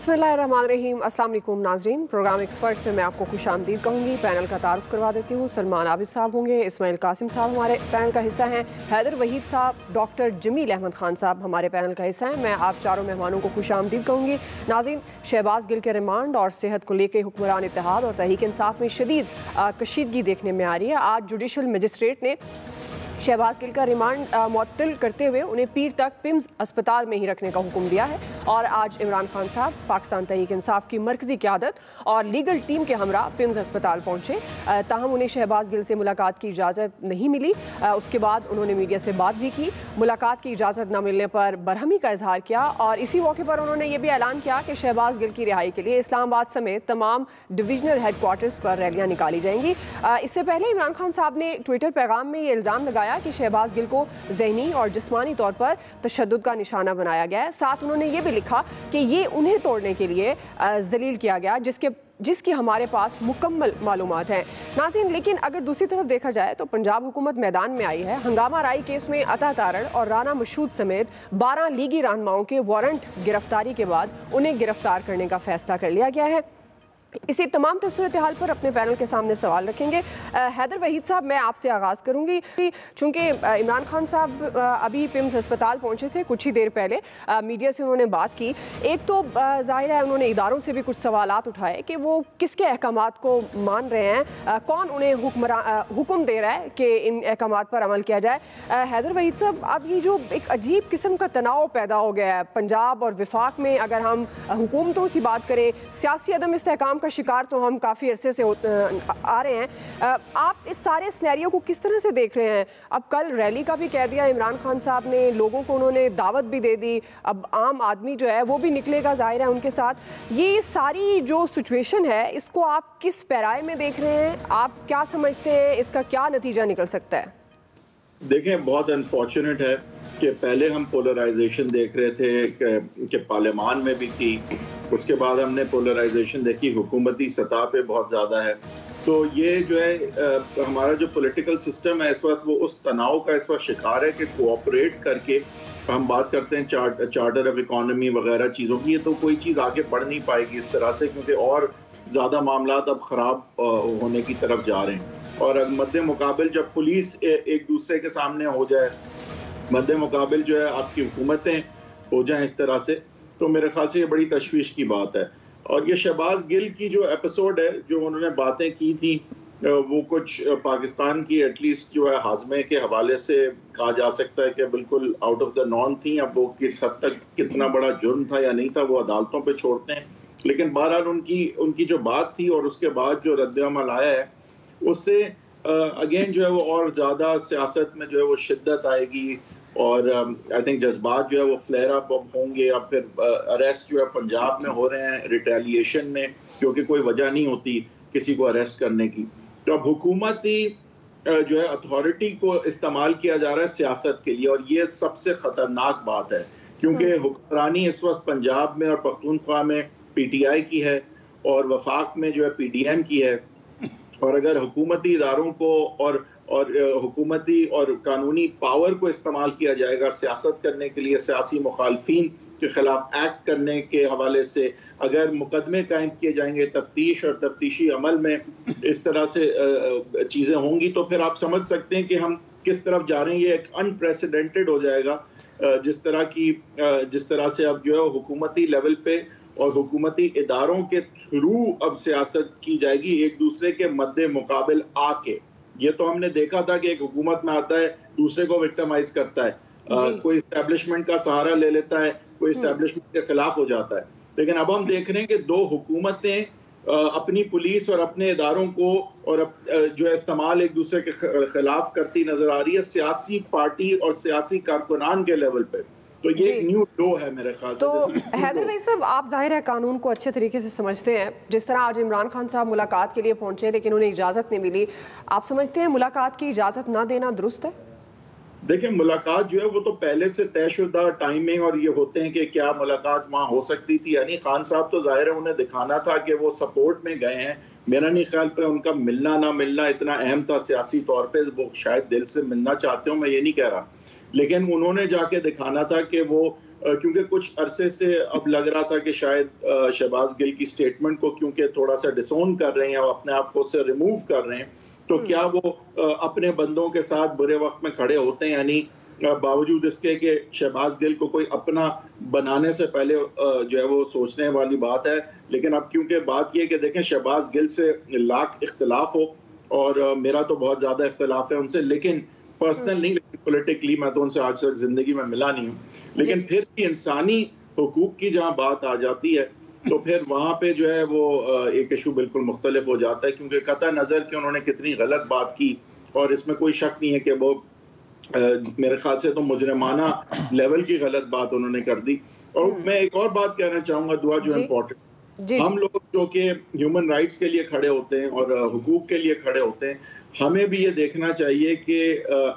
बिस्मिल्लाहिर्रहमानिर्रहीम। अस्सलाम वालेकुम नाज़रीन, प्रोग्राम एक्सपर्ट्स में मैं आपको खुशामदीद कहूँगी। पैनल का तारुफ करवा देती हूँ। सलमान आबिद साहब होंगे, इस्माइल कासिम साहब हमारे पैनल का हिस्सा हैं, हैदर वहीद साहब, डॉक्टर जमील अहमद खान साहब हमारे पैनल का हिस्सा हैं। मैं आप चारों मेहमानों को खुशामदीद कहूँगी। नाज़रीन, शहबाज गिल के रिमांड और सेहत को लेकर हुक्मरान इत्तेहाद और तहरीक इंसाफ में शदीद कशीदगी देखने में आ रही है। आज जुडिशल मजिस्ट्रेट ने शहबाज गिल का रिमांड मुअत्तल करते हुए उन्हें पीर तक पिम्स अस्पताल में ही रखने का हुक्म दिया है। और आज इमरान खान साहब पाकिस्तान तहरीक इंसाफ की मरकज़ी क़यादत और लीगल टीम के हमरा पिम्स अस्पताल पहुँचे। ताहम उन्हें शहबाज गिल से मुलाकात की इजाज़त नहीं मिली। उसके बाद उन्होंने मीडिया से बात भी की। मुलाकात की इजाज़त न मिलने पर बरहमी का इजहार किया और इसी मौके पर उन्होंने ये भी ऐलान किया कि शहबाज गिल की रिहाई के लिए इस्लामाबाद समेत तमाम डिविजनल हेडक्वार्टर्स पर रैलियाँ निकाली जाएंगी। इससे पहले इमरान खान साहब ने ट्विटर पैगाम में ये इल्ज़ाम लगाया कि शहबाज गिल को ज़हनी और जिस्मानी तौर पर तशद्दुद का निशाना बनाया गया है। साथ उन्होंने ये भी लिखा कि ये उन्हें तोड़ने के लिए जलील किया गया जिसकी हमारे पास मुकम्मल मालूमात हैं। नाज़रीन, लेकिन अगर दूसरी तरफ देखा जाए तो पंजाब हुकूमत मैदान में आई है। हंगामा राई केस में अता तारड़ और राना मशहूद समेत 12 लीगी रहनुमाओं के वारंट गिरफ्तारी के बाद उन्हें गिरफ्तार करने का फैसला कर लिया गया है। इसी तमाम सूरत हाल पर अपने पैनल के सामने सवाल रखेंगे। हैदर वहीद साहब, मैं आपसे आगाज़ करूंगी। चूँकि इमरान खान साहब अभी पिम्स अस्पताल पहुंचे थे कुछ ही देर पहले, मीडिया से उन्होंने बात की। एक तो ज़ाहिर है उन्होंने इदारों से भी कुछ सवालात उठाए कि वो किसके अहकामात को मान रहे हैं, कौन उन्हें हुक्म दे रहा है कि इन अहकामात पर अमल किया जाए। हैदर वहीद साहब, अब ये जो एक अजीब किस्म का तनाव पैदा हो गया है पंजाब और विफाक में, अगर हम हुकूमतों की बात करें, सियासी अदम इस्तेहकाम का शिकार तो हम काफ़ी अरसे से आ रहे हैं। आप इस सारे सिनेरियो को किस तरह से देख रहे हैं? अब कल रैली का भी कह दिया इमरान खान साहब ने, लोगों को उन्होंने दावत भी दे दी, अब आम आदमी जो है वो भी निकलेगा ज़ाहिर है उनके साथ। ये सारी जो सिचुएशन है इसको आप किस पैराए में देख रहे हैं? आप क्या समझते हैं, इसका क्या नतीजा निकल सकता है? देखें, बहुत अनफॉर्चुनेट है कि पहले हम पोलराइजेशन देख रहे थे कि पार्लियामान में भी थी, उसके बाद हमने पोलराइजेशन देखी हुकूमती सतह पे बहुत ज़्यादा है। तो ये जो है हमारा जो पॉलिटिकल सिस्टम है इस वक्त वो उस तनाव का इस वक्त शिकार है कि कोऑपरेट करके हम बात करते हैं चार्टर ऑफ इकोनॉमी वगैरह चीज़ों की, ये तो कोई चीज़ आगे बढ़ नहीं पाएगी इस तरह से, क्योंकि और ज़्यादा मामला अब ख़राब होने की तरफ जा रहे हैं। और मद्दे मुकाबिल जब पुलिस एक दूसरे के सामने हो जाए, मद्दे मुकाबिल जो है आपकी हुकूमतें हो जाएं इस तरह से, तो मेरे ख्याल से ये बड़ी तशवीश की बात है। और ये शहबाज गिल की जो एपिसोड है, जो उन्होंने बातें की थी, वो कुछ पाकिस्तान की एटलीस्ट जो है हाजमे के हवाले से कहा जा सकता है कि बिल्कुल आउट ऑफ द नॉर्म थी। अब वो किस हद तक कितना बड़ा जुर्म था या नहीं था वो अदालतों पे छोड़ते हैं, लेकिन बहरहाल उनकी जो बात थी और उसके बाद जो रद्द-ए-अमल आया है उससे अगेन जो है वो और ज़्यादा सियासत में जो है वो शिद्दत आएगी और आई थिंक जज्बात जो है वो फ्लेयर अप होंगे। अब फिर अरेस्ट जो है पंजाब में हो रहे हैं रिटेलिएशन में, क्योंकि कोई वजह नहीं होती किसी को अरेस्ट करने की। तो अब हुकूमती जो है अथॉरिटी को इस्तेमाल किया जा रहा है सियासत के लिए, और ये सबसे ख़तरनाक बात है, क्योंकि हुक्मरानी इस वक्त पंजाब में और पख्तूनख्वा में PTI की है और वफाक में जो है PDM की है। और अगर हुकूमती इदारों को और हुकूमती और कानूनी पावर को इस्तेमाल किया जाएगा सियासत करने के लिए, सियासी मुखालफिन के खिलाफ एक्ट करने के हवाले से अगर मुकदमे कायम किए जाएंगे, तफ्तीश और तफ्तीशी अमल में इस तरह से चीज़ें होंगी, तो फिर आप समझ सकते हैं कि हम किस तरफ जा रहे हैं। ये एक अनप्रेसिडेंटेड हो जाएगा जिस तरह से अब जो है हुकूमती लेवल पे और हुकूमती इदारों के थ्रू अब सियासत की जाएगी एक दूसरे के मद्दे मुकाबिल आके। ये तो हमने देखा था कि एक हुकूमत में आता है दूसरे को विक्टिमाइज करता है, कोई इस्टेब्लिशमेंट का सहारा ले लेता है, कोई इस्टेब्लिशमेंट के खिलाफ हो जाता है। लेकिन अब हम देख रहे हैं कि दो हुकूमतें अपनी पुलिस और अपने इदारों को और जो है इस्तेमाल एक दूसरे के खिलाफ करती नजर आ रही है, सियासी पार्टी और सियासी कारकुनान के लेवल पे। तो ये एक न्यू लो है मेरे ख्याल से। तो हैदर भाई साहब, आप जाहिर है कानून को अच्छे तरीके से समझते हैं। जिस तरह आज इमरान खान साहब मुलाकात के लिए पहुंचे लेकिन उन्हें इजाज़त नहीं मिली, आप समझते हैं मुलाकात की इजाज़त ना देना दुरुस्त है? देखिए, मुलाकात जो है वो तो पहले से तयशुदा टाइमिंग और ये होते हैं कि क्या मुलाकात वहाँ हो सकती थी, यानी खान साहब तो जाहिर है उन्हें दिखाना था कि वो सपोर्ट में गए हैं। मेरा नहीं ख्याल पे उनका मिलना ना मिलना इतना अहम था सियासी तौर पे, वो शायद दिल से मिलना चाहते हो, मैं ये नहीं कह रहा, लेकिन उन्होंने जाके दिखाना था कि वो क्योंकि कुछ अरसे से अब लग रहा था कि शायद शहबाज गिल की स्टेटमेंट को क्योंकि थोड़ा सा डिसोन कर रहे हैं और अपने आप को उससे रिमूव कर रहे हैं, तो क्या वो अपने बंदों के साथ बुरे वक्त में खड़े होते हैं, यानी बावजूद इसके कि शहबाज गिल को कोई अपना बनाने से पहले जो है वो सोचने वाली बात है। लेकिन अब क्योंकि बात ये कि देखें, शहबाज गिल से लाख इख्तलाफ हो और मेरा तो बहुत ज़्यादा इख्तलाफ है उनसे, लेकिन पर्सनल नहीं, लेकिन पॉलिटिकली मैं तो उनसे आज तक ज़िंदगी में मिला नहीं हूँ। लेकिन फिर भी इंसानी हुकूक की जहाँ बात आ जाती है तो फिर वहाँ पे जो है वो एक इशू बिल्कुल मुख्तलिफ हो जाता है, क्योंकि कतई नज़र कि उन्होंने कितनी गलत बात की, और इसमें कोई शक नहीं है कि वो मेरे ख्याल से तो मुजरिमाना लेवल की गलत बात उन्होंने कर दी। और मैं एक और बात कहना चाहूँगा दुआ, जो इम्पोर्टेंट, हम लोग जो कि ह्यूमन राइट्स के लिए खड़े होते हैं और हुकूक के लिए खड़े होते हैं, हमें भी ये देखना चाहिए कि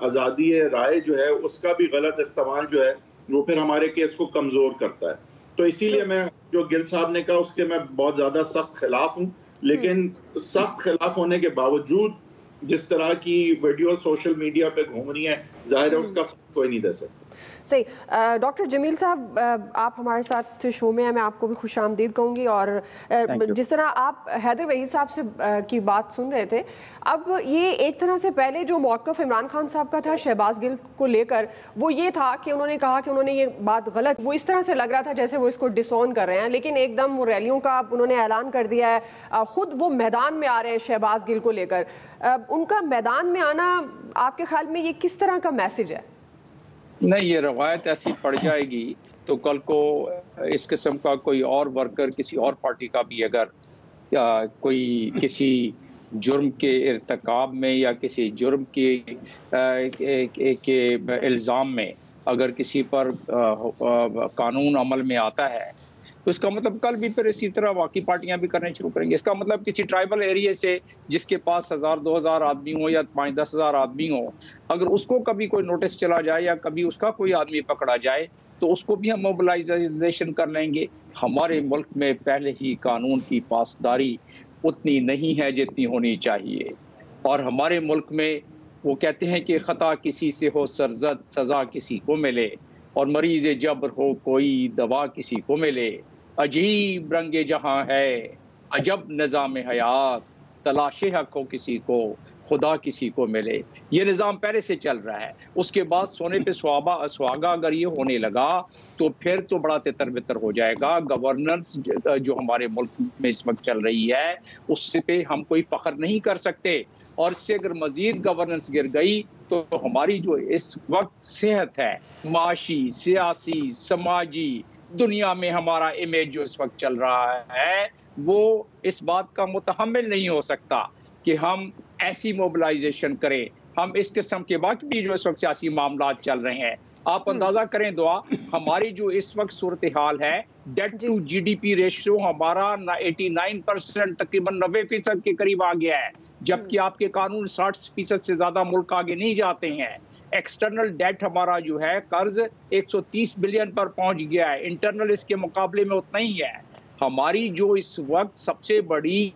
आज़ादी राय जो है उसका भी गलत इस्तेमाल जो है वो फिर हमारे केस को कमज़ोर करता है। तो इसीलिए मैं जो गिल साहब ने कहा उसके मैं बहुत ज़्यादा सख्त खिलाफ हूँ, लेकिन सख्त खिलाफ होने के बावजूद जिस तरह की वीडियो सोशल मीडिया पे घूम रही हैं, जाहिर है उसका कोई नहीं दे सकता। सही। डॉक्टर जमील साहब, आप हमारे साथ शो में हैं, मैं आपको भी खुशामदीद कहूँगी। और जिस तरह आप हैदर वहीद साहब से की बात सुन रहे थे, अब ये एक तरह से पहले जो मौक़िफ़ इमरान खान साहब का था शहबाज गिल को लेकर, वो ये था कि उन्होंने कहा कि उन्होंने ये बात गलत, वो इस तरह से लग रहा था जैसे वो इसको डिसऑन कर रहे हैं, लेकिन एकदम वो रैलियों का उन्होंने ऐलान कर दिया है, ख़ुद वो मैदान में आ रहे हैं शहबाज गिल को लेकर। उनका मैदान में आना आपके ख्याल में ये किस तरह का मैसेज है? नहीं, ये रवायत ऐसी पड़ जाएगी तो कल को इस किस्म का कोई और वर्कर किसी और पार्टी का भी अगर कोई किसी जुर्म के इर्तिकाब में या किसी जुर्म के इल्ज़ाम में अगर किसी पर कानून अमल में आता है, तो इसका मतलब कल भी फिर इसी तरह बाकी पार्टियां भी करने शुरू करेंगी। इसका मतलब किसी ट्राइबल एरिया से जिसके पास 1000-2000 आदमी हो या 5-10 हज़ार आदमी हो, अगर उसको कभी कोई नोटिस चला जाए या कभी उसका कोई आदमी पकड़ा जाए तो उसको भी हम मोबिलाइजेशन कर लेंगे। हमारे मुल्क में पहले ही कानून की पासदारी उतनी नहीं है जितनी होनी चाहिए, और हमारे मुल्क में वो कहते हैं कि ख़ता किसी से हो सरजद सज़ा किसी को मिले, और मरीज़ जब्र हो कोई दवा किसी को मिले। अजीब रंगे जहाँ है अजब निज़ाम हयात, तलाशे हक हो किसी को खुदा किसी को मिले। ये निज़ाम पहले से चल रहा है। उसके बाद सोने पे सुहागा अगर ये होने लगा तो फिर तो बड़ा तितर बितर हो जाएगा। गवर्नेंस जो हमारे मुल्क में इस वक्त चल रही है उससे पे हम कोई फ़ख्र नहीं कर सकते, और इससे अगर मज़ीद गवर्नेंस गिर गई तो हमारी जो इस वक्त सेहत है, माशी, सियासी, समाजी, दुनिया में हमारा इमेज जो इस वक्त चल रहा है वो इस बात का मुतहम्मिल नहीं हो सकता कि हम ऐसी मोबिलाइजेशन करें। हम इस किस्म के बाकी भी जो इस वक्त सियासी मामला चल रहे हैं, आप अंदाजा करें दुआ, हमारी जो इस वक्त सूरत हाल है, डेट टू GDP रेशियो हमारा 89%, तकरीबन 90% के करीब आ गया है, जबकि आपके कानून 60% से ज्यादा मुल्क आगे नहीं जाते हैं। एक्सटर्नल डेट हमारा जो है कर्ज 130 बिलियन पर पहुंच गया है, इंटरनल इसके मुकाबले में उतना ही है। हमारी जो इस वक्त सबसे बड़ी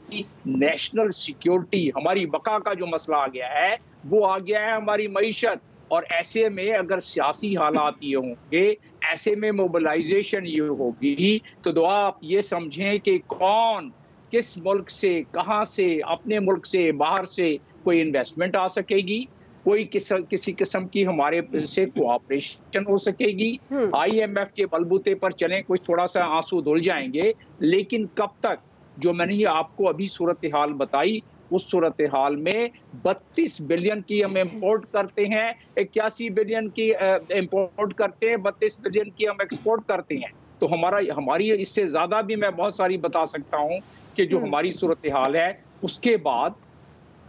नेशनल सिक्योरिटी, हमारी बका का जो मसला आ गया है वो आ गया है हमारी मईशत। और ऐसे में अगर सियासी हालात ये होंगे, ऐसे में मोबिलाइजेशन ये होगी, तो दुआ आप ये समझें कि कौन किस मुल्क से, कहाँ से, अपने मुल्क से, बाहर से कोई इन्वेस्टमेंट आ सकेगी, कोई किसी किस्म की हमारे से कोऑपरेशन हो सकेगी। IMF के बलबूते पर चलें, कुछ थोड़ा सा आंसू धुल जाएंगे, लेकिन कब तक? जो मैंने ये आपको अभी सूरत हाल बताई, उस सूरत हाल में 32 बिलियन की हम इंपोर्ट करते हैं, 81 बिलियन की इंपोर्ट करते हैं, 32 बिलियन की हम एक्सपोर्ट करते हैं। तो हमारी इससे ज्यादा भी मैं बहुत सारी बता सकता हूँ कि जो हमारी सूरत हाल है। उसके बाद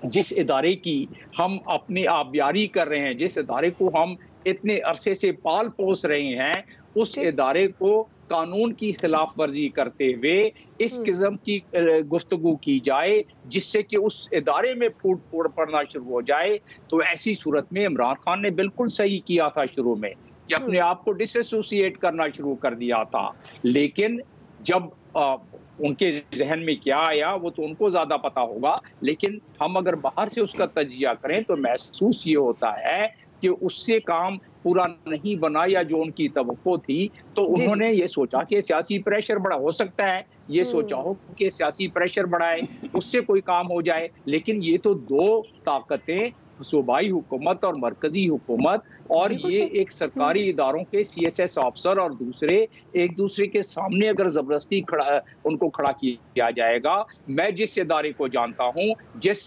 जिस इदारे की हम अपनी आबियारी कर रहे हैं, जिस इदारे को हम इतने अरसे से पाल पोस रहे हैं, उस इदारे को कानून की खिलाफ वर्जी करते हुए इस किस्म की गुफ्तगू की जाए जिससे कि उस इदारे में फूट पड़ना शुरू हो जाए, तो ऐसी सूरत में इमरान खान ने बिल्कुल सही किया था शुरू में कि अपने आप को डिसएसोसिएट करना शुरू कर दिया था। लेकिन जब उनके जहन में क्या आया वो तो उनको ज्यादा पता होगा, लेकिन हम अगर बाहर से उसका तजिया करें तो महसूस ये होता है कि उससे काम पूरा नहीं बना या जो उनकी तवक्को थी, तो उन्होंने ये सोचा कि सियासी प्रेशर बड़ा हो सकता है, ये सोचा हो कि सियासी प्रेशर बढ़ाए, उससे कोई काम हो जाए। लेकिन ये तो दो ताकतें, सूबाई हुकूमत और मरकजी हुकूमत, और ये एक सरकारी इदारों के CSS ऑफिसर और दूसरे एक दूसरे के सामने अगर जबरदस्ती उनको खड़ा किया जाएगा। मैं जिस इदारे को जानता हूँ,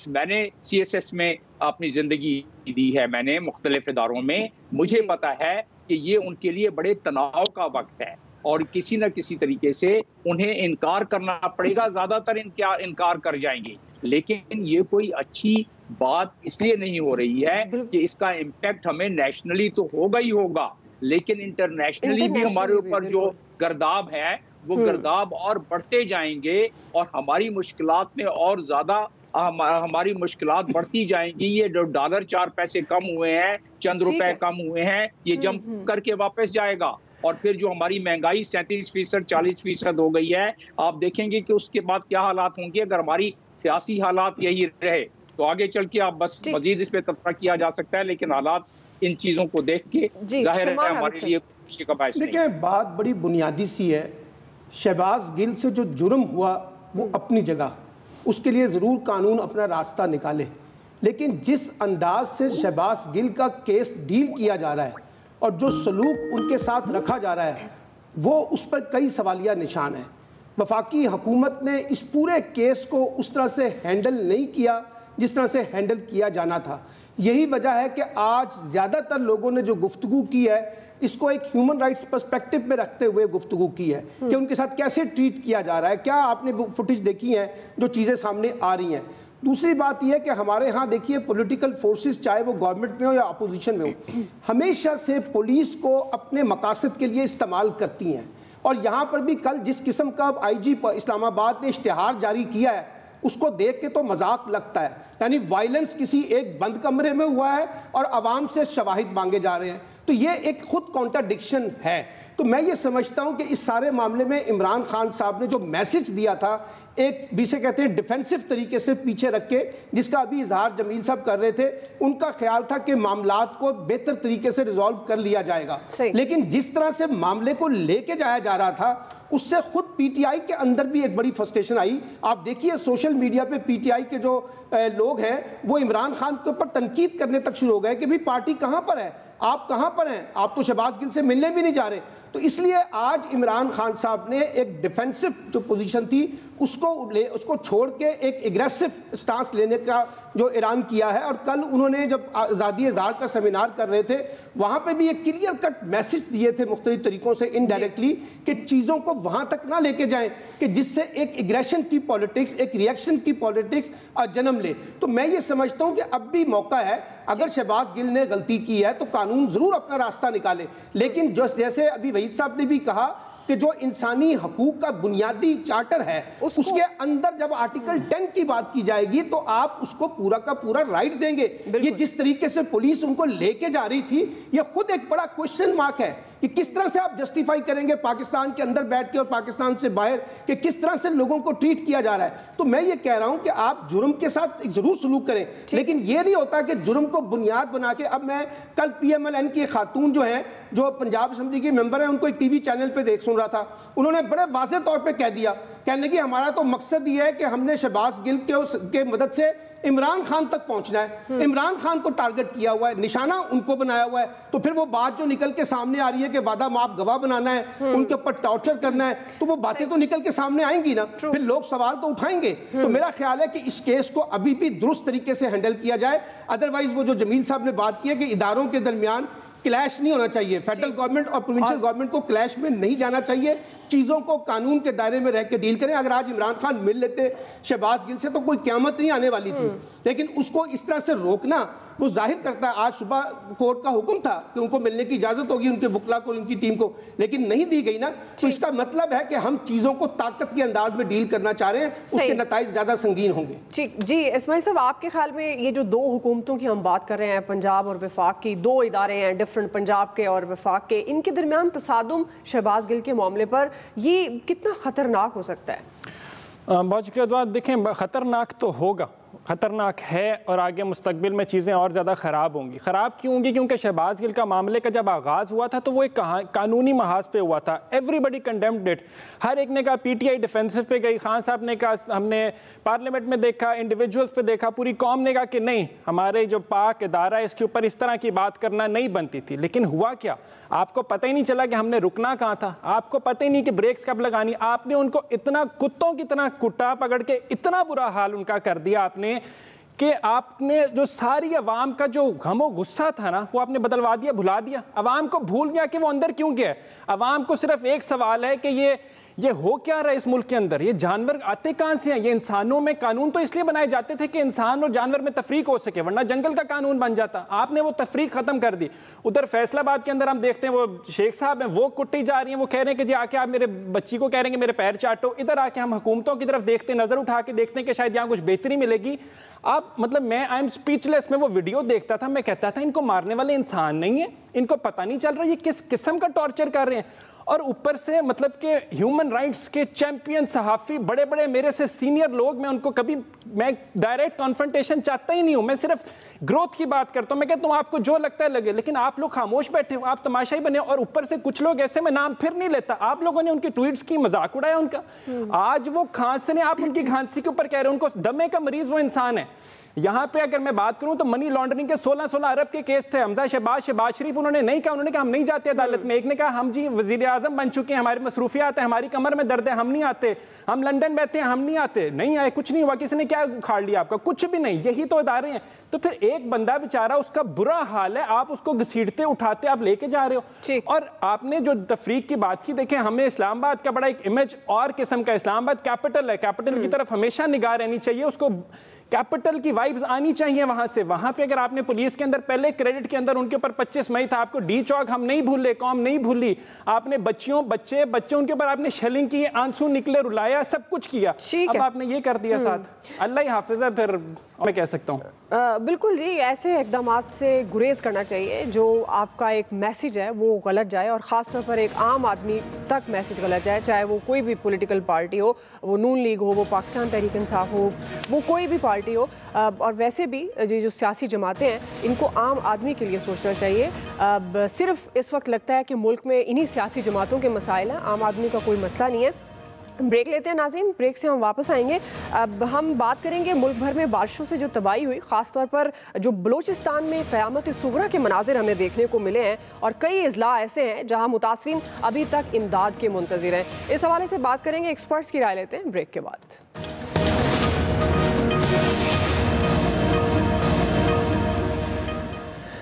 मैंने CSS में अपनी जिंदगी दी है, मैंने मुख्तलिफ इदारों में, मुझे पता है कि ये उनके लिए बड़े तनाव का वक्त है और किसी न किसी तरीके से उन्हें इनकार करना पड़ेगा। ज्यादातर इनकार कर जाएंगे, लेकिन ये कोई अच्छी बात इसलिए नहीं हो रही है कि इसका इम्पैक्ट हमें नेशनली तो होगा ही होगा, लेकिन इंटरनेशनली भी हमारे ऊपर जो गर्दाब है वो गर्दाब और बढ़ते जाएंगे और हमारी मुश्किलात में और ज्यादा हमारी मुश्किलात बढ़ती जाएंगी। ये जो डॉलर 4 पैसे कम हुए हैं, चंद रुपए कम हुए हैं, ये जंप करके वापस जाएगा। और फिर जो हमारी महंगाई 37% 40% हो गई है, आप देखेंगे कि उसके बाद क्या हालात होंगे अगर हमारी सियासी हालात यही रहे। तो आगे चल के आप बस मजीद इस पे तबसरा किया जा सकता है, लेकिन हालात इन चीजों को देख के जाहिर है हमारे लिए खुशी का बायस नहीं। देखिए, बात बड़ी बुनियादी सी है। शहबाज गिल से जो जुर्म हुआ वो अपनी जगह, उसके लिए ज़रूर कानून अपना रास्ता निकाले, लेकिन जिस अंदाज से शहबाज गिल का केस डील किया जा रहा है और जो सलूक उनके साथ रखा जा रहा है, वो उस पर कई सवालिया निशान है। वफाकी हुकूमत ने इस पूरे केस को उस तरह से हैंडल नहीं किया जिस तरह से हैंडल किया जाना था। यही वजह है कि आज ज़्यादातर लोगों ने जो गुफ्तगू की है, इसको एक ह्यूमन राइट्स पर्सपेक्टिव में रखते हुए गुफ्तगू की है कि उनके साथ कैसे ट्रीट किया जा रहा है। क्या आपने वो फुटेज देखी है जो चीज़ें सामने आ रही हैं? दूसरी बात यह है कि हमारे यहाँ देखिए, पॉलिटिकल फोर्सेस चाहे वो गवर्नमेंट में हो या अपोजिशन में हो, हमेशा से पुलिस को अपने मकासद के लिए इस्तेमाल करती हैं। और यहाँ पर भी कल जिस किस्म का IG इस्लामाबाद ने इश्तिहार जारी किया है, उसको देख के तो मजाक लगता है। यानी वायलेंस किसी एक बंद कमरे में हुआ है और आवाम से शवाहिद मांगे जा रहे हैं, तो ये एक खुद कॉन्ट्राडिक्शन है। तो मैं ये समझता हूं कि इस सारे मामले में इमरान खान साहब ने जो मैसेज दिया था, एक जिसे कहते हैं डिफेंसिव तरीके से पीछे रख के, जिसका अभी इजहार जमील साहब कर रहे थे, उनका ख्याल था कि मामलात को बेहतर तरीके से रिजॉल्व कर लिया जाएगा। लेकिन जिस तरह से मामले को लेके जाया जा रहा था, उससे खुद PTI के अंदर भी एक बड़ी फ्रस्ट्रेशन आई। आप देखिए, सोशल मीडिया पे PTI के जो लोग हैं वो इमरान खान के ऊपर तनकीद करने तक शुरू हो गए कि भाई पार्टी कहाँ पर है, आप कहाँ पर हैं, आप तो शहबाज गिल से मिलने भी नहीं जा रहे। तो इसलिए आज इमरान खान साहब ने एक डिफेंसिव जो पोजीशन थी उसको छोड़ के एक एग्रेसिव स्टांस लेने का जो ऐलान किया है। और कल उन्होंने जब आज़ादी इज़हार का सेमिनार कर रहे थे, वहाँ पे भी एक क्लियर कट मैसेज दिए थे मुख्तलिफ तरीकों से इनडायरेक्टली, कि चीज़ों को वहाँ तक ना लेके जाएं कि जिससे एक एग्रेशन की पॉलिटिक्स, एक रिएक्शन की पॉलिटिक्स जन्म ले। तो मैं ये समझता हूँ कि अब भी मौका है, अगर शहबाज गिल ने गलती की है तो कानून ज़रूर अपना रास्ता निकाले। लेकिन जैसे अभी वहीद साहब ने भी कहा कि जो इंसानी हकूक का बुनियादी चार्टर है, उसके अंदर जब आर्टिकल 10 की बात की जाएगी तो आप उसको पूरा का पूरा राइट देंगे। ये जिस तरीके से पुलिस उनको लेके जा रही थी, ये खुद एक बड़ा क्वेश्चन मार्क है कि किस तरह से आप जस्टिफाई करेंगे पाकिस्तान के अंदर बैठ के और पाकिस्तान से बाहर कि किस तरह से लोगों को ट्रीट किया जा रहा है। तो मैं ये कह रहा हूं कि आप जुर्म के साथ जरूर सलूक करें, लेकिन ये नहीं होता कि जुर्म को बुनियाद बना के। अब मैं कल PMLN की खातून जो है, जो पंजाब असेंबली की मेंबर है, उनको एक TV चैनल पे सुन रहा था, उन्होंने बड़े वाज़ेह तौर पे कह दिया, कहने लगी हमारा तो मकसद ये है कि हमने शहबाज गिल के मदद से इमरान खान तक पहुंचना है, इमरान खान को टारगेट किया हुआ है, निशाना उनको बनाया हुआ है। तो फिर वो बात जो निकल के सामने आ रही है कि वादा माफ गवाह बनाना है, उनके ऊपर टॉर्चर करना है, तो वो बातें तो निकल के सामने आएंगी ना, फिर लोग सवाल तो उठाएंगे। तो मेरा ख्याल है कि इस केस को अभी भी दुरुस्त तरीके से हैंडल किया जाए। अदरवाइज वो जो जमील साहब ने बात की है कि इदारों के दरमियान क्लैश नहीं होना चाहिए, फेडरल गवर्नमेंट और प्रोविंशियल गवर्नमेंट को क्लैश में नहीं जाना चाहिए, चीज़ों को कानून के दायरे में रह के डील करें। अगर आज इमरान खान मिल लेते शहबाज गिल से तो कोई क़यामत नहीं आने वाली थी, लेकिन उसको इस तरह से रोकना वो जाहिर करता है, आज सुबह कोर्ट का हुक्म था कि उनको मिलने की इजाज़त होगी उनके वकला को, उनकी टीम को, लेकिन नहीं दी गई ना। तो इसका मतलब है कि हम चीज़ों को ताकत के अंदाज में डील करना चाह रहे हैं, उसके नताइज ज़्यादा संगीन होंगे। ठीक जी, इस्माइल साहब, आपके ख्याल में ये जो दो हुकूमतों की हम बात कर रहे हैं, पंजाब और वफाक की, दो इदारे हैं डिफरेंट, पंजाब के और वफाक के, इनके दरमियान तसादुम शहबाज गिल के मामले पर ये कितना ख़तरनाक हो सकता है? बहुत शुक्रिया। देखें, ख़तरनाक तो होगा, ख़तरनाक है और आगे मुस्तकबिल में चीज़ें और ज़्यादा ख़राब होंगी। ख़राब क्यों होंगी? क्योंकि शहबाज गिल का मामले का जब आगाज़ हुआ था तो वो एक कानूनी महाज पे हुआ था। Everybody condemned it. हर एक ने कहा, पीटीआई डिफेंसिव पे गई, खान साहब ने कहा, हमने पार्लियामेंट में देखा, इंडिविजुअल्स पे देखा, पूरी कौम ने कहा कि नहीं, हमारे जो पाक इदारा है इसके ऊपर इस तरह की बात करना नहीं बनती थी। लेकिन हुआ क्या? आपको पता ही नहीं चला कि हमने रुकना कहाँ था, आपको पता ही नहीं कि ब्रेक्स कब लगानी। आपने उनको इतना कुत्तों की तरह कुटा पकड़ के इतना बुरा हाल उनका कर दिया आपने कि आपने जो सारी अवाम का जो गमो गुस्सा था ना, वो आपने बदलवा दिया, भुला दिया। अवाम को भूल गया कि वो अंदर क्यों गया। अवाम को सिर्फ एक सवाल है कि ये हो क्या रहा है इस मुल्क के अंदर, ये जानवर आते कहाँ से हैं? ये इंसानों में कानून तो इसलिए बनाए जाते थे कि इंसान और जानवर में तफरीक हो सके, वरना जंगल का कानून बन जाता। आपने वो तफरीक खत्म कर दी। उधर फैसलाबाद के अंदर हम देखते हैं वो शेख साहब हैं, वो कुट्टी जा रही हैं, वो कह रहे हैं कि जी आके आप मेरे बच्ची को कह रहे हैं कि मेरे पैर चाटो। इधर आके हम हुकूमतों की तरफ देखते हैं, नजर उठा के देखते हैं कि शायद यहाँ कुछ बेहतरी मिलेगी। आप मतलब मैं आई एम स्पीचलेस। मैं वो वीडियो देखता था, मैं कहता था इनको मारने वाले इंसान नहीं है, इनको पता नहीं चल रहा ये किस किस्म का टॉर्चर कर रहे हैं। और ऊपर से मतलब कि ह्यूमन राइट्स के चैंपियन सहाफ़ी, बड़े बड़े मेरे से सीनियर लोग, मैं डायरेक्ट कॉन्फ्रंटेशन चाहता ही नहीं हूं, मैं सिर्फ ग्रोथ की बात करता हूं। मैं कहता हूं आपको जो लगता है लगे, लेकिन आप लोग खामोश बैठे हो, आप तमाशाई बने हो। और ऊपर से कुछ लोग ऐसे, में नाम फिर नहीं लेता, आप लोगों ने उनकी ट्वीट्स की मजाक उड़ाया उनका। आज वो खांसने, आप उनकी खांसी के ऊपर कह रहे हो उनको दमे का मरीज वो इंसान है। यहाँ पे अगर मैं बात करूं तो मनी लॉन्ड्रिंग के 16 अरब के केस थे। हमजा शहबाज शरीफ उन्होंने नहीं कहा, उन्होंने कहा हम नहीं जाते अदालत में। एक ने कहा हम जी वजीर आजम बन चुके हैं, हमारी मसरूफियात है, हमारी कमर में दर्द है, हम नहीं आते। हम लंदन बैठे हैं, हम नहीं आते। नहीं आए, कुछ नहीं हुआ, किसी ने क्या उखाड़ लिया आपका? कुछ भी नहीं। यही तो इदारे हैं। तो फिर एक बंदा बेचारा, उसका बुरा हाल है, आप उसको घसीटते उठाते आप लेके जा रहे हो। और आपने जो तफरीक की बात की, देखें हमें इस्लामाबाद का बड़ा एक इमेज और किस्म का, इस्लामाबाद कैपिटल है, कैपिटल की तरफ हमेशा निगाह रहनी चाहिए, उसको कैपिटल की वाइब्स आनी चाहिए वहां से। वहां पे अगर आपने पुलिस के अंदर पहले क्रेडिट के अंदर उनके ऊपर 25 मई था, आपको डी चौक हम नहीं भूले, कौम नहीं भूली। आपने बच्चे उनके ऊपर आपने शेलिंग की, आंसू निकले, रुलाया, सब कुछ किया। अब आपने ये कर दिया साथ। अल्लाह ही हाफिज है, फिर मैं कह सकता हूँ। बिल्कुल जी, ऐसे इकदाम से गुरेज करना चाहिए जो आपका एक मैसेज है वो गलत जाए, और ख़ासतौर पर एक आम आदमी तक मैसेज गलत जाए, चाहे वो कोई भी पॉलिटिकल पार्टी हो, वो नून लीग हो, वो पाकिस्तान तहरीक इंसाफ हो, वो कोई भी पार्टी हो। और वैसे भी ये जो सियासी जमातें हैं, इनको आम आदमी के लिए सोचना चाहिए। सिर्फ इस वक्त लगता है कि मुल्क में इन्हीं सियासी जमातों के मसाइल हैं, आम आदमी का कोई मसला नहीं है। ब्रेक लेते हैं नाज़रीन, ब्रेक से हम वापस आएंगे। अब हम बात करेंगे मुल्क भर में बारिशों से जो तबाही हुई, ख़ास तौर पर जो बलूचिस्तान में क़यामत सुगरा के मनाजिर हमें देखने को मिले हैं, और कई अज़ला ऐसे हैं जहां मुतासरीन अभी तक इमदाद के मुंतज़िर हैं। इस हवाले से बात करेंगे, एक्सपर्ट्स की राय लेते हैं ब्रेक के बाद।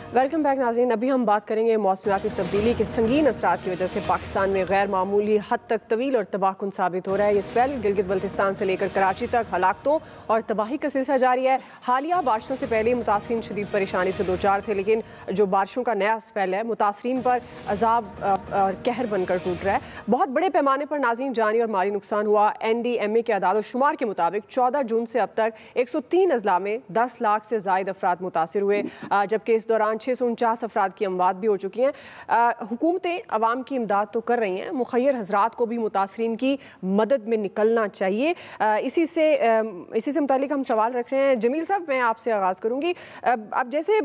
वेलकम बैक नाज़रीन। अभी हम बात करेंगे मौसमियाती तब्दीली के संगीन असरात की वजह से पाकिस्तान में गैर मामूली हद तक तवील और तबाहकुन साबित हो रहा है। ये स्पेल गिलगित बल्तिस्तान से लेकर कराची तक हलाकतों और तबाही का सिलसिला जारी है। हालिया बारिशों से पहले मुतासरीन शदीद परेशानी से दो चार थे, लेकिन जो बारिशों का नया स्पेल है मुतासरीन पर अजाब और कहर बनकर टूट रहा है। बहुत बड़े पैमाने पर नाज़रीन जानी और माली नुकसान हुआ। NDMA के आदाद शुमार के मुताबिक 14 जून से अब तक 103 अजला में 10 लाख से ज़ायद अफराद मुतासिर हुए, जबकि इस दौरान 649 अफराद की अमवात भी हो चुकी हैं। हुकूमतें अवाम की इमदाद तो कर रही हैं, मुखय्यर हजरात को भी मुतासरीन की मदद में निकलना चाहिए। इसी से मुतालिक हम सवाल रख रहे हैं। जमील साहब, मैं आपसे आगाज़ करूँगी। अब जैसे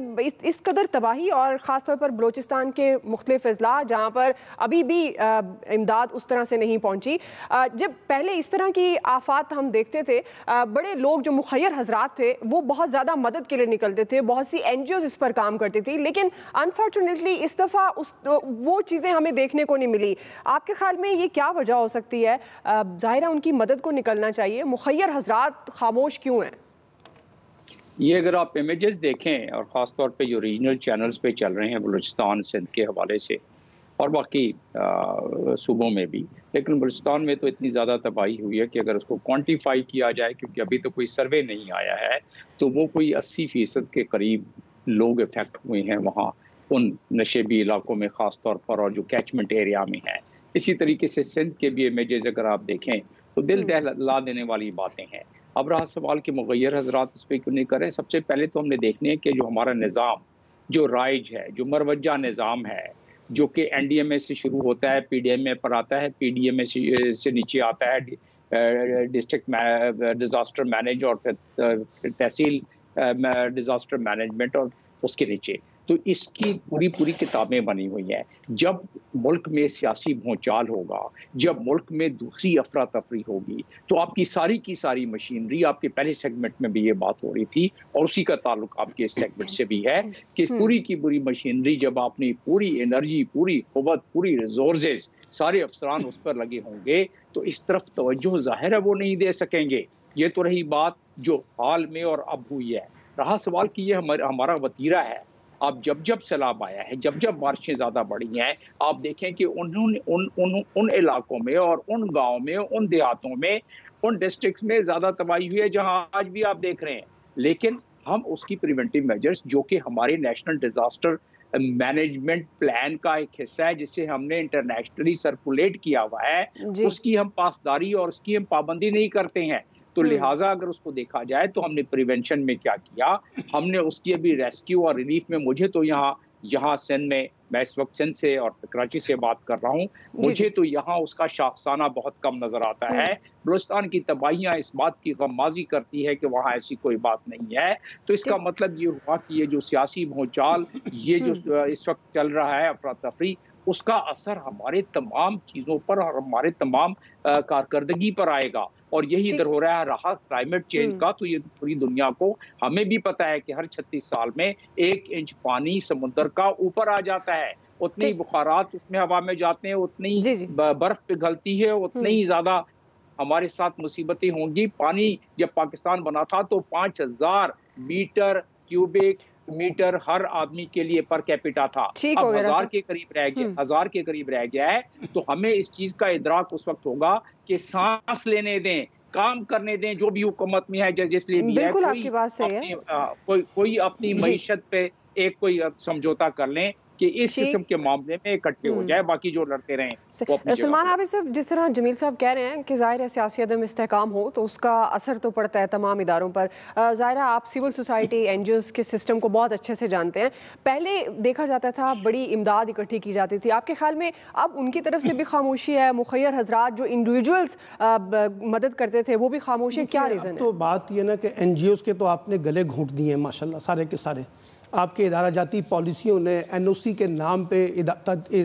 इस कदर तबाही और ख़ास तौर पर बलूचिस्तान के मुख्तलिफ अज़ला जहाँ पर अभी भी इमदाद उस तरह से नहीं पहुँची, जब पहले इस तरह की आफात हम देखते थे, बड़े लोग जो मुखय्यर हजरात थे वो बहुत ज़्यादा मदद के लिए निकलते थे, बहुत सी NGOs इस पर काम करती थी, लेकिन अनफॉर्चुनेटली इस दफ़ा वो चीज़ें हमें देखने को नहीं मिली। आपके ख्याल में ये क्या वजह हो सकती है? ज़ाहिर है उनकी मदद को निकलना चाहिए, मुखय्यर हजरात खामोश क्यों हैं? ये अगर आप इमेजेस देखें और ख़ास तौर पे जो रीजनल चैनल्स पे चल रहे हैं बलूचिस्तान सिंध के हवाले से और बाकी सूबों में भी, लेकिन बलूचिस्तान में तो इतनी ज़्यादा तबाही हुई है कि अगर उसको क्वान्टिफाई किया जाए, क्योंकि अभी तो कोई सर्वे नहीं आया है, तो वो कोई 80% के करीब लोग इफेक्ट हुए हैं वहाँ उन नशेबी इलाकों में ख़ास तौर पर, और जो कैचमेंट एरिया में है। इसी तरीके से सिंध के भी इमेजेस अगर आप देखें तो दिल दहला देने वाली बातें हैं। अब रहा सवाल कि मुग़य्यर हजरात इस पर क्यों नहीं करें। सबसे पहले तो हमने देखने है कि जो हमारा निज़ाम जो राइज है, जो मरवजा निज़ाम है, जो कि NDMA से शुरू होता है, PDMA पर आता है, PDMA से नीचे आता है डिस्ट्रिक्ट डिजास्टर मैनेज और फिर तहसील डिजास्टर मैनेजमेंट और उसके नीचे। तो इसकी पूरी किताबें बनी हुई हैं। जब मुल्क में सियासी भूचाल होगा, जब मुल्क में दूसरी अफरा तफरी होगी, तो आपकी सारी की सारी मशीनरी, आपके पहले सेगमेंट में भी ये बात हो रही थी और उसी का ताल्लुक आपके इस सेगमेंट से भी है कि पूरी की पूरी मशीनरी, जब आपने पूरी एनर्जी, पूरी कुव्वत, पूरी रिसोर्सेज, सारे अफसरान उस पर लगे होंगे, तो इस तरफ तवज्जो ज़ाहिर है वो नहीं दे सकेंगे। ये तो रही बात जो हाल में और अब हुई है। रहा सवाल कि ये हमारा वतीरा है। अब जब सैलाब आया है, जब बारिशें ज़्यादा बढ़ी हैं, आप देखें कि उन्होंने उन इलाकों में और उन गाँव में, उन देहातों में, उन डिस्ट्रिक्ट्स में ज़्यादा तबाही हुई है जहाँ आज भी आप देख रहे हैं। लेकिन हम उसकी प्रिवेंटिव मेजर्स, जो कि हमारे नेशनल डिजास्टर मैनेजमेंट प्लान का एक हिस्सा है, जिसे हमने इंटरनेशनली सर्कुलेट किया हुआ है, उसकी हम पासदारी और उसकी हम पाबंदी नहीं करते हैं। तो लिहाजा अगर उसको देखा जाए तो हमने प्रिवेंशन में क्या किया, हमने उसकी अभी रेस्क्यू और रिलीफ में, मुझे तो यहाँ सिंध में, मैं इस वक्त सिंध से और कराची से बात कर रहा हूँ, मुझे तो यहाँ उसका शाखसाना बहुत कम नजर आता है। बलूचिस्तान की तबाहियाँ इस बात की गम्माजी करती है कि वहाँ ऐसी कोई बात नहीं है। तो इसका मतलब ये हुआ कि ये जो सियासी भूचाल, ये जो इस वक्त चल रहा है अफरा तफरी, उसका असर हमारे तमाम चीज़ों पर और हमारे तमाम कारकर्दगी पर आएगा। और यही इधर हो रहा क्लाइमेट चेंज का, तो ये पूरी दुनिया को, हमें भी पता है कि हर 36 साल में 1 इंच पानी समुद्र का ऊपर आ जाता है। उतने ही बुखारात उसमें हवा में जाते हैं, उतनी बर्फ पिघलती है, उतनी ही ज्यादा हमारे साथ मुसीबतें होंगी। पानी जब पाकिस्तान बना था तो 5000 मीटर क्यूबिक मीटर हर आदमी के लिए पर कैपिटा था, अब 1000 के करीब रह गया, 1000 के करीब रह गया है। तो हमें इस चीज का इदराक उस वक्त होगा कि सांस लेने दें, काम करने दें, जो भी हुकूमत में है, जिसलिए भी है, कोई अपनी मईशत पे एक कोई समझौता कर लें कि इस किस्म के मामले में इकट्ठे हो जाए, बाकी जो लड़ते रहें। सलमान आबिद साहब, जिस तरह जमील साहब कह रहे हैं कि ज़ाहिर है सियासी अदम इस्तेहकाम हो तो उसका असर तो पड़ता है तमाम इदारों पर। ज़ाहिर है आप सिविल सोसाइटी एनजीओज़ के सिस्टम को बहुत अच्छे से जानते हैं। पहले देखा जाता था बड़ी इमदाद इकट्ठी की जाती थी, आपके ख्याल में अब उनकी तरफ से भी खामोशी है? मुखय्यर हजरात जो इंडिविजुअल्स मदद करते थे वो भी खामोश है, क्या रीज़न है? तो बात ये ना कि एनजीओज़ के तो आपने गले घोंट दिए हैं माशाल्लाह, सारे के सारे। आपके इदारा जाती पॉलिसियों ने एनओसी के नाम पे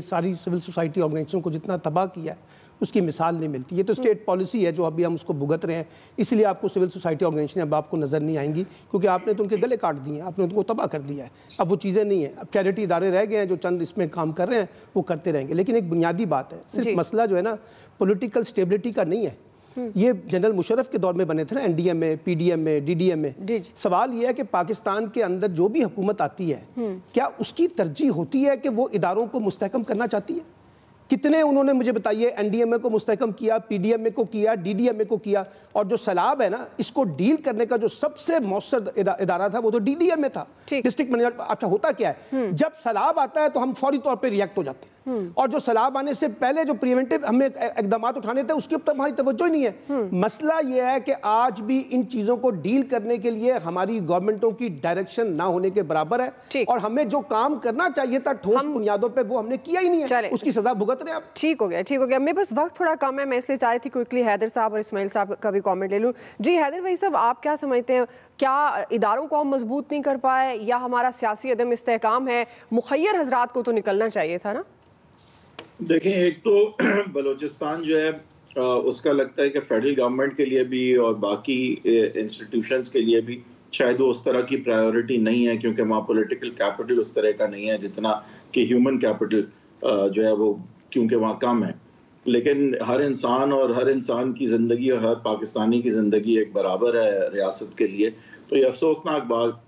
सारी सिविल सोसाइटी ऑर्गेनाइजेशन को जितना तबाह किया है उसकी मिसाल नहीं मिलती। ये तो स्टेट पॉलिसी है जो अभी हम उसको भुगत रहे हैं, इसलिए आपको सिविल सोसाइटी ऑर्गेनाइजेशन अब आपको नज़र नहीं आएंगी, क्योंकि आपने तो उनके गले काट दिए हैं, आपने उनको तबाह कर दिया है। अब वो चीज़ें नहीं है, अब चैरिटी इदारे रह गए हैं जो चंद इसमें काम कर रहे हैं, वो करते रहेंगे। लेकिन एक बुनियादी बात है, सिर्फ मसला जो है ना पॉलिटिकल स्टेबिलिटी का नहीं है। ये जनरल मुशर्रफ के दौर में बने थे ना, एनडीएम में, पीडीएम में, डीडीएम में। सवाल ये है कि पाकिस्तान के अंदर जो भी हुकूमत आती है, क्या उसकी तरजीह होती है कि वो इदारों को मुस्तहकम करना चाहती है? कितने उन्होंने मुझे बताइए एनडीएमए को मुस्तहकम किया, पीडीएमए को किया, डीडीएमए को किया। और जो सैलाब है ना, इसको डील करने का जो सबसे मौसर इदारा था वो तो डीडीएमए था, डिस्ट्रिक्ट मैनेजर। अच्छा होता क्या है, जब सैलाब आता है तो हम फौरी तौर पे रिएक्ट हो जाते हैं, और जो सैलाब आने से पहले जो प्रिवेंटिव हमें इकदाम उठाने थे उसके ऊपर हमारी तवज्जो ही नहीं है। मसला यह है कि आज भी इन चीजों को डील करने के लिए हमारी गवर्नमेंटों की डायरेक्शन ना होने के बराबर है, और हमें जो काम करना चाहिए था ठोस बुनियादों पर वो हमने किया ही नहीं है, उसकी सजा भुगत रहे हैं। ठीक हो गया। मैं बस वक्त थोड़ा कम है, मैं इसलिए चाह रही थी क्विकली हैदर साहब और इस्माइल साहब का भी कमेंट ले लूं। जी हैदर भाई साहब, आप क्या समझते हैं, क्या इदारों को हम मजबूत नहीं कर पाए या हमारा सियासी अदम इस्तेहकाम है? मुखय्यर हजरात को तो निकलना चाहिए था ना। देखें, एक तो बलूचिस्तान जो है उसका लगता है कि फेडरल गवर्नमेंट के लिए भी और बाकी इंस्टीट्यूशंस के लिए भी शायद वो उस तरह की प्रायोरिटी नहीं है, क्योंकि वहाँ पॉलिटिकल कैपिटल उस तरह का नहीं है जितना कि ह्यूमन कैपिटल जो है वो क्योंकि वहाँ कम है। लेकिन हर इंसान की ज़िंदगी और हर पाकिस्तानी की ज़िंदगी एक बराबर है रियासत के लिए। तो ये अफसोसनाक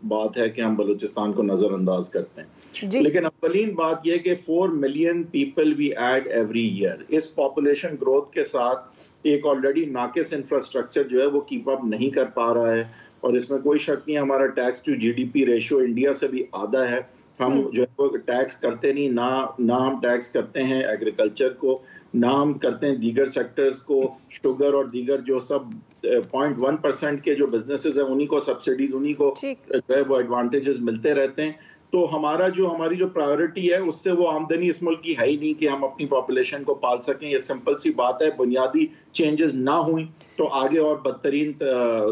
बात है कि हम बलूचिस्तान को नज़रअंदाज करते हैं। लेकिन अवलीन बात यह कि 4 million people we add every year, इस पॉपुलेशन ग्रोथ के साथ एक ऑलरेडी नाकिस इंफ्रास्ट्रक्चर जो है वो कीप अप नहीं कर पा रहा है। और इसमें कोई शक नहीं, हमारा tax to GDP ratio India से भी आधा है। हम जो है वो टैक्स करते नहीं, ना हम टैक्स करते हैं एग्रीकल्चर को, ना हम करते हैं दीगर सेक्टर्स को, शुगर और दीगर जो सब 0.1% के जो बिजनेसेस हैं उन्हीं को सब्सिडीज, उन्हीं को जो है वो एडवांटेजेस मिलते रहते हैं। तो हमारी जो प्रायोरिटी है उससे वो आमदनी इस मुल्क की है ही नहीं कि हम अपनी पॉपुलेशन को पाल सकें। ये सिंपल सी बात है, बुनियादी चेंजेस ना हुई तो आगे और बदतरीन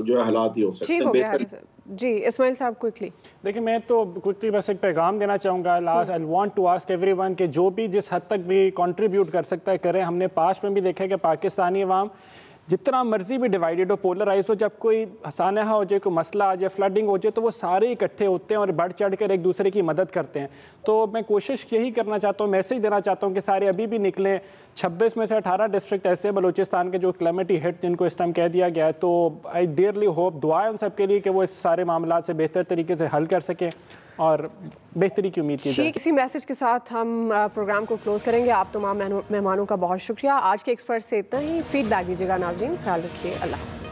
जो है हालात ही हो सकते हैं। जी इस्माइल साहब क्विकली। देखिए मैं तो क्विकली बस एक पैगाम देना चाहूँगा। Last I want to ask everyone कि जो भी जिस हद तक भी कंट्रीब्यूट कर सकता है करें। हमने पास्ट में भी देखा है कि पाकिस्तानी अवाम जितना मर्जी भी डिवाइडेड हो, पोलराइज हो, जब कोई सानहा हो जाए, कोई मसला आ जाए, फ्लडिंग हो जाए, तो वो सारे इकट्ठे होते हैं और बढ़ चढ़ कर एक दूसरे की मदद करते हैं। तो मैं कोशिश यही करना चाहता हूँ, मैसेज देना चाहता हूँ कि सारे अभी भी निकलें। 26 में से 18 डिस्ट्रिक्ट ऐसे बलूचिस्तान के जो क्लेमिटी हिट जिनको इस टाइम कह दिया गया है, तो आई डियरली होप, दुआएं उन सबके लिए कि वो इस सारे मामला से बेहतर तरीके से हल कर सकें और बेहतरी की उम्मीद की जाए। इसी मैसेज के साथ हम प्रोग्राम को क्लोज करेंगे। आप तमाम मेहमानों का बहुत शुक्रिया। आज के एक्सपर्ट से इतना ही। फीडबैक दीजिएगा नाज़रीन। ख्याल रखिए। अल्लाह।